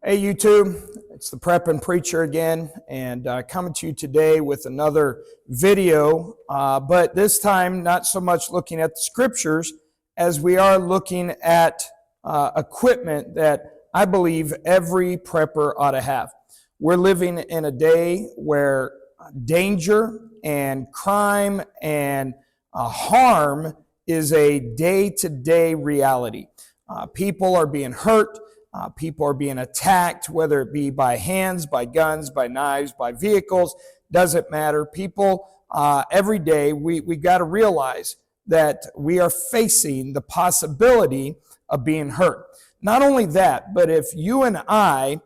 Hey YouTube, it's the Prep and Preacher again, and coming to you today with another video, but this time not so much looking at the scriptures as we are looking at equipment that I believe every prepper ought to have. We're living in a day where danger and crime and harm is a day-to-day reality. People are being hurt. People are being attacked, whether it be by hands, by guns, by knives, by vehicles, doesn't matter. People, every day, we got to realize that we are facing the possibility of being hurt. Not only that, but if you and I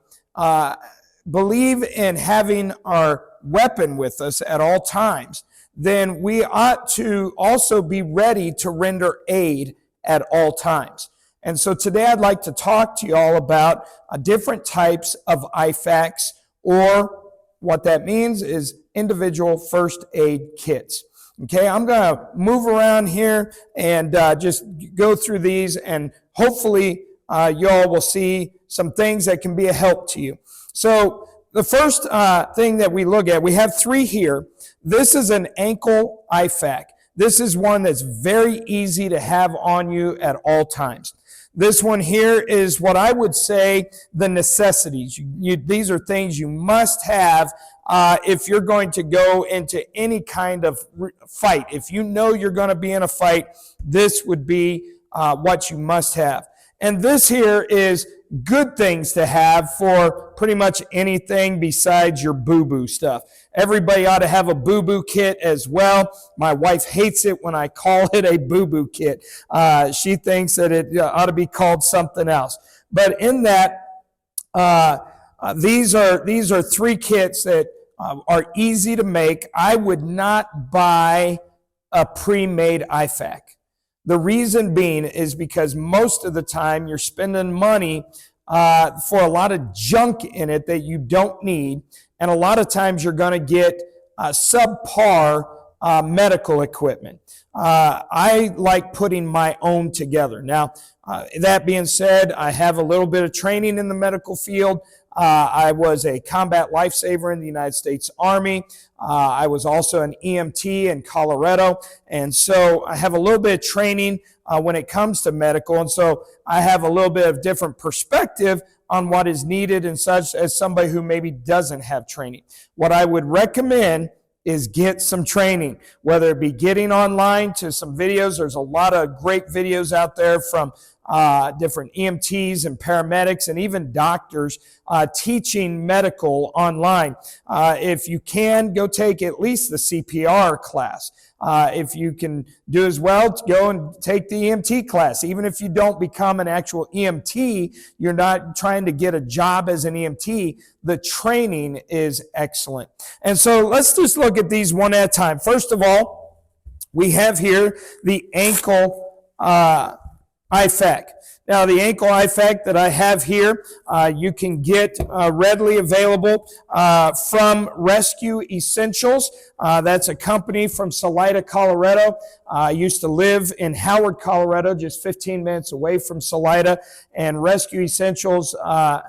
believe in having our weapon with us at all times, then we ought to also be ready to render aid at all times. And so today I'd like to talk to you all about different types of IFAKs, or what that means is individual first aid kits. Okay, I'm going to move around here and just go through these, and hopefully you all will see some things that can be a help to you. So the first thing that we look at, we have three here. This is an ankle IFAK. This is one that's very easy to have on you at all times. This one here is what I would say the necessities. These are things you must have if you're going to go into any kind of fight. If you know you're going to be in a fight, this would be what you must have. And this here is good things to have for pretty much anything besides your boo-boo stuff. Everybody ought to have a boo-boo kit as well. My wife hates it when I call it a boo-boo kit. She thinks that it ought to be called something else. But in that, these are three kits that are easy to make. I would not buy a pre-made IFAK. The reason being is because most of the time you're spending money for a lot of junk in it that you don't need, and a lot of times you're going to get subpar medical equipment. I like putting my own together. Now, that being said, I have a little bit of training in the medical field. I was a combat lifesaver in the United States Army. I was also an EMT in Colorado. And so I have a little bit of training when it comes to medical. And so I have a little bit of different perspective on what is needed and such as somebody who maybe doesn't have training. What I would recommend is get some training, whether it be getting online to some videos. There's a lot of great videos out there from different EMTs and paramedics and even doctors teaching medical online. If you can, go take at least the CPR class. If you can do as well, go and take the EMT class. Even if you don't become an actual EMT, you're not trying to get a job as an EMT, the training is excellent. And so let's just look at these one at a time. First of all, we have here the ankle IFAK. Now, the ankle IFAK that I have here, you can get readily available from Rescue Essentials. That's a company from Salida, Colorado. I used to live in Howard, Colorado, just 15 minutes away from Salida. And Rescue Essentials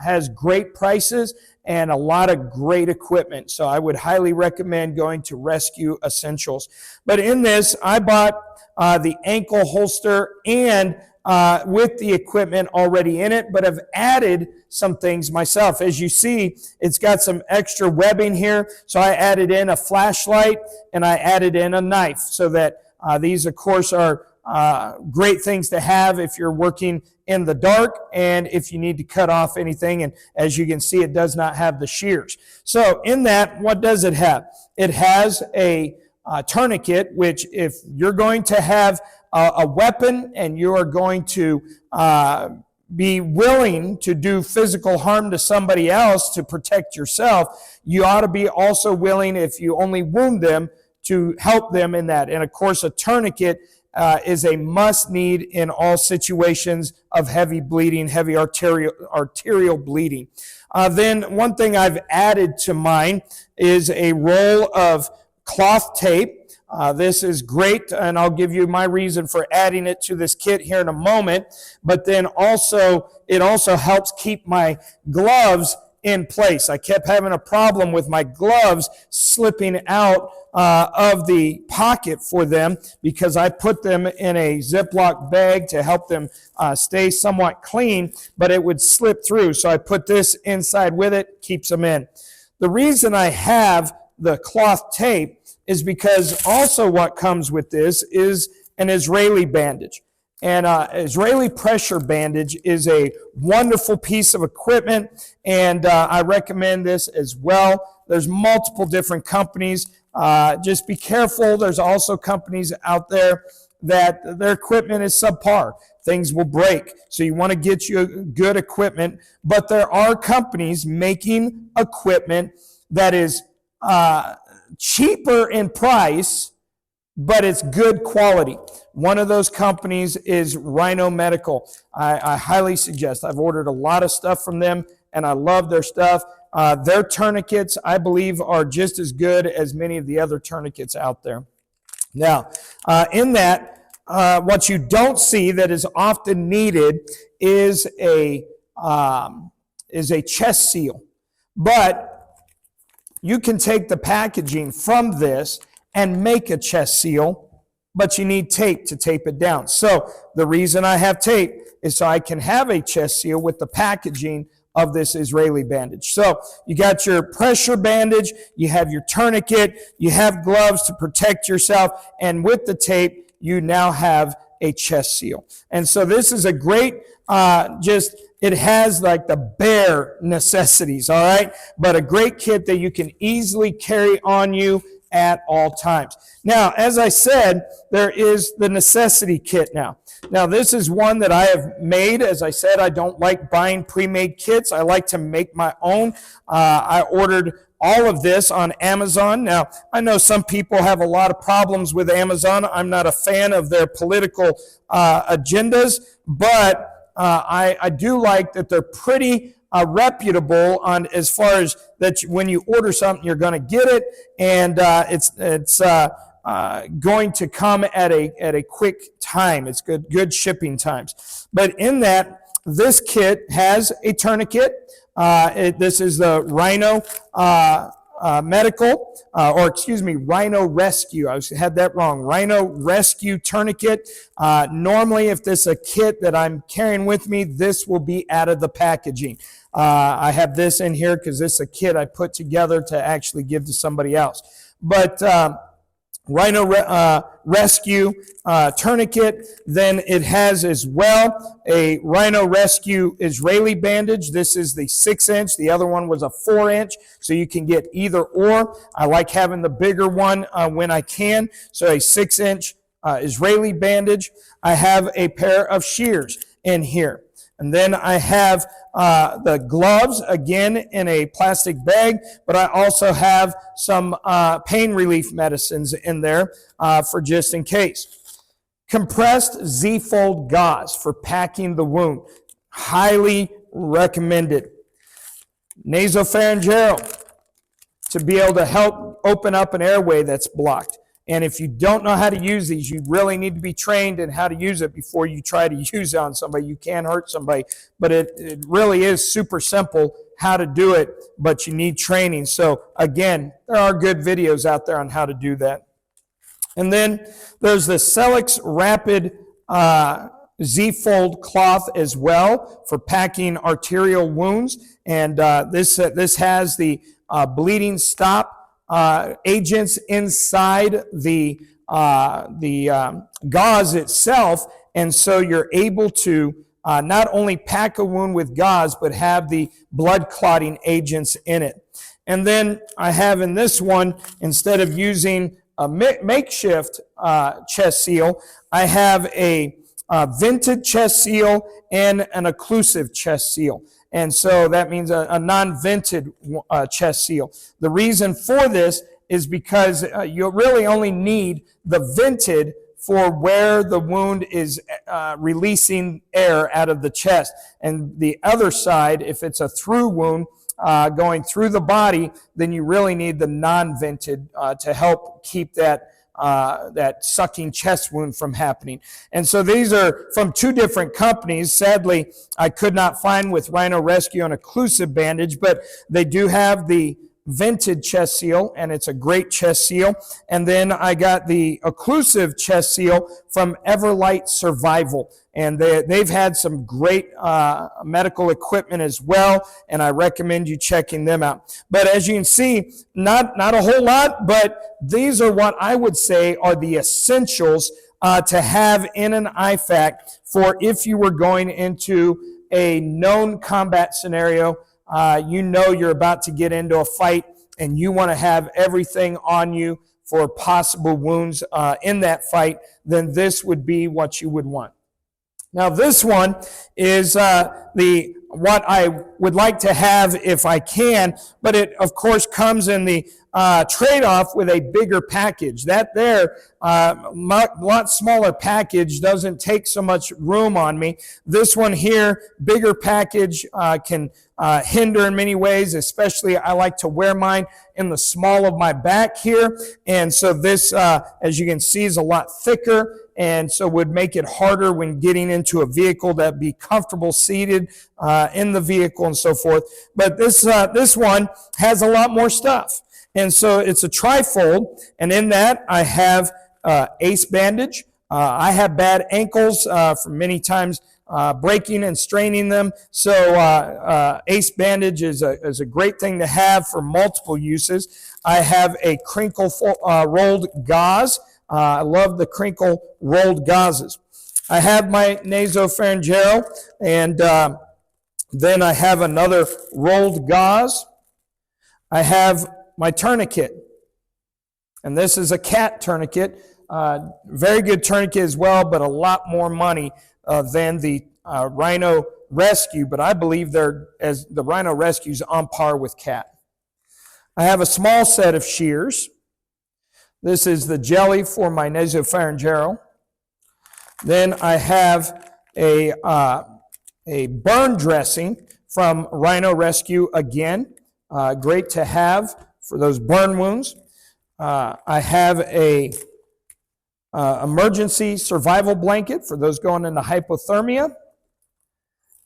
has great prices and a lot of great equipment. So I would highly recommend going to Rescue Essentials. But in this, I bought the ankle holster and with the equipment already in it, but I've added some things myself. As you see, it's got some extra webbing here, so I added in a flashlight and I added in a knife, so that these, of course, are great things to have if you're working in the dark and if you need to cut off anything. And as you can see, it does not have the shears. So in that, what does it have? It has a tourniquet, which if you're going to have a weapon and you are going to be willing to do physical harm to somebody else to protect yourself, you ought to be also willing, if you only wound them, to help them in that. And of course, a tourniquet is a must need in all situations of heavy bleeding, heavy arterial bleeding. Then one thing I've added to mine is a roll of cloth tape. This is great, and I'll give you my reason for adding it to this kit here in a moment. But then also, it also helps keep my gloves in place. I kept having a problem with my gloves slipping out of the pocket for them because I put them in a Ziploc bag to help them stay somewhat clean, but it would slip through. So I put this inside with it, keeps them in. The reason I have the cloth tape is because also what comes with this is an Israeli bandage. And Israeli pressure bandage is a wonderful piece of equipment, and I recommend this as well. There's multiple different companies. Just be careful. There's also companies out there that their equipment is subpar. Things will break. So you want to get you good equipment. But there are companies making equipment that is cheaper in price, but it's good quality. One of those companies is Rhino Medical. I highly suggest. I've ordered a lot of stuff from them, and I love their stuff. Their tourniquets, I believe, are just as good as many of the other tourniquets out there. Now, in that, what you don't see that is often needed is a chest seal. But you can take the packaging from this and make a chest seal, but you need tape to tape it down. So the reason I have tape is so I can have a chest seal with the packaging of this Israeli bandage. So you got your pressure bandage, you have your tourniquet, you have gloves to protect yourself, and with the tape, you now have a chest seal. And so this is a great, it has like the bare necessities, all right? But a great kit that you can easily carry on you at all times. Now, as I said, there is the necessity kit now. Now, this is one that I have made. As I said, I don't like buying pre-made kits. I like to make my own. I ordered all of this on Amazon. Now, I know some people have a lot of problems with Amazon. I'm not a fan of their political agendas, but I do like that they're pretty reputable on as far as that when you order something, you're going to get it, and it's going to come at a quick time. It's good shipping times. But in that, this kit has a tourniquet. This is the Rhino Rhino Rescue. I had that wrong. Rhino Rescue Tourniquet. Normally, if this is a kit that I'm carrying with me, this will be out of the packaging. I have this in here because this is a kit I put together to actually give to somebody else. But Rhino Rescue Tourniquet. Then it has as well a Rhino Rescue Israeli bandage. This is the 6-inch. The other one was a 4-inch, so you can get either or. I like having the bigger one when I can, so a 6-inch Israeli bandage. I have a pair of shears in here. And then I have the gloves, again, in a plastic bag, but I also have some pain relief medicines in there for just in case. Compressed Z-fold gauze for packing the wound. Highly recommended. Nasopharyngeal to be able to help open up an airway that's blocked. And if you don't know how to use these, you really need to be trained in how to use it before you try to use it on somebody. You can hurt somebody, but it really is super simple how to do it, but you need training. So again, there are good videos out there on how to do that. And then there's the Celix Rapid Z-fold cloth as well for packing arterial wounds. And this has the bleeding stop agents inside the gauze itself, and so you're able to not only pack a wound with gauze, but have the blood clotting agents in it. And then I have in this one, instead of using a makeshift chest seal, I have a vented chest seal and an occlusive chest seal. And so that means a non-vented chest seal. The reason for this is because you really only need the vented for where the wound is releasing air out of the chest. And the other side, if it's a through wound going through the body, then you really need the non-vented to help keep that that sucking chest wound from happening. And so these are from two different companies. Sadly, I could not find with Rhino Rescue an occlusive bandage, but they do have the vented chest seal, and it's a great chest seal. And then I got the occlusive chest seal from Everlight Survival, and they've had some great medical equipment as well, and I recommend you checking them out. But as you can see, not a whole lot, but these are what I would say are the essentials to have in an IFAK for if you were going into a known combat scenario. You know you're about to get into a fight, and you want to have everything on you for possible wounds in that fight, then this would be what you would want. Now this one is what I would like to have if I can, but it of course comes in the trade-off with a bigger package. That there, lot smaller package doesn't take so much room on me. This one here, bigger package, can hinder in many ways, especially I like to wear mine in the small of my back here. And so this, as you can see, is a lot thicker, and so would make it harder when getting into a vehicle that be comfortable seated in the vehicle and so forth. But this one has a lot more stuff. And so it's a trifold, and in that I have ACE bandage. I have bad ankles from many times breaking and straining them. So ACE bandage is a great thing to have for multiple uses. I have a crinkle rolled gauze. I love the crinkle rolled gauzes. I have my nasopharyngeal, and then I have another rolled gauze. I have my tourniquet, and this is a cat tourniquet. Very good tourniquet as well, but a lot more money than the Rhino Rescue, but I believe the Rhino Rescue is on par with cat. I have a small set of shears. This is the jelly for my nasopharyngeal. Then I have a burn dressing from Rhino Rescue again. Great to have for those burn wounds. I have a emergency survival blanket for those going into hypothermia.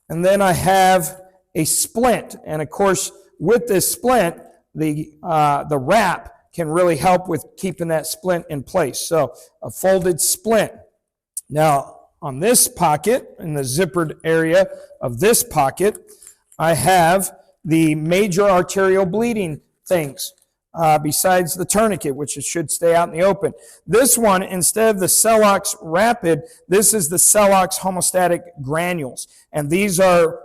And then I have a splint. And of course, with this splint, the wrap can really help with keeping that splint in place. So a folded splint. Now, on this pocket, in the zippered area of this pocket, I have the major arterial bleeding things, besides the tourniquet, which should stay out in the open. This one, instead of the Celox Rapid, this is the Celox Homostatic Granules. And these are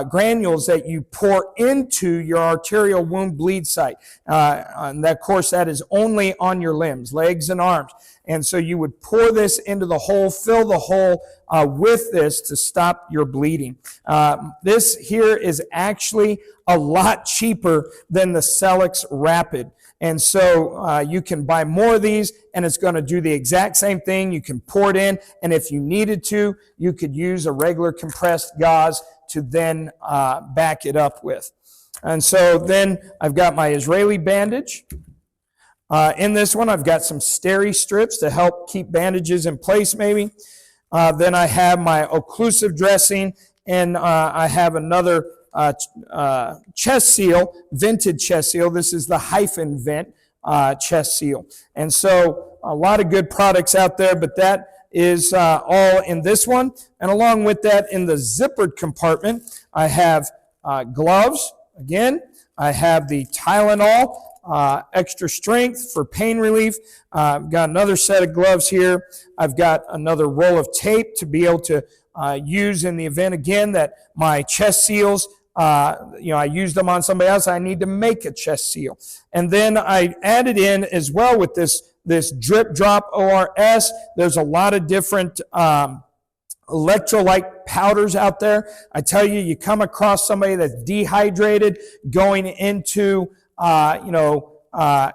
granules that you pour into your arterial wound bleed site. And of course, that is only on your limbs, legs and arms. And so you would pour this into the hole, fill the hole with this to stop your bleeding. This here is actually a lot cheaper than the Celox Rapid. And so you can buy more of these, and it's going to do the exact same thing. You can pour it in, and if you needed to, you could use a regular compressed gauze to then back it up with. And so then I've got my Israeli bandage. In this one, I've got some steri strips to help keep bandages in place maybe. Then I have my occlusive dressing, and I have another chest seal, vented chest seal. This is the hyphen vent chest seal. And so a lot of good products out there, but that is all in this one. And along with that, in the zippered compartment, I have gloves. Again, I have the Tylenol, extra strength for pain relief. I've got another set of gloves here. I've got another roll of tape to be able to use in the event, again, that my chest seals, I used them on somebody else. I need to make a chest seal. And then I added in as well with this drip drop ORS. There's a lot of different electrolyte powders out there. I tell you, you come across somebody that's dehydrated going into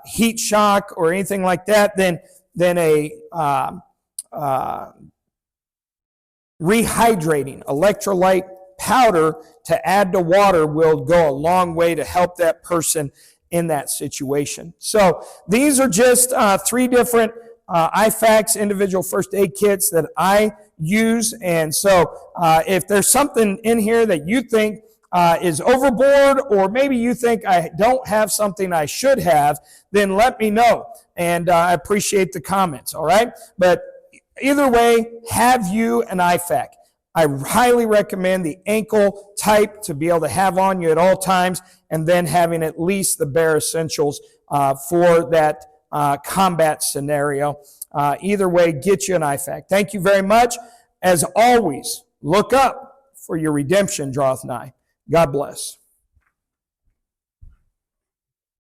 heat shock or anything like that, then a rehydrating electrolyte powder to add to water will go a long way to help that person in that situation. So these are just 3 different IFAKs, individual first aid kits that I use. And so if there's something in here that you think is overboard, or maybe you think I don't have something I should have, then let me know. And I appreciate the comments, all right? But either way, have you an IFAK? I highly recommend the ankle type to be able to have on you at all times, and then having at least the bare essentials for that combat scenario. Either way, get you an IFAK. Thank you very much. As always, look up, for your redemption draweth nigh. God bless.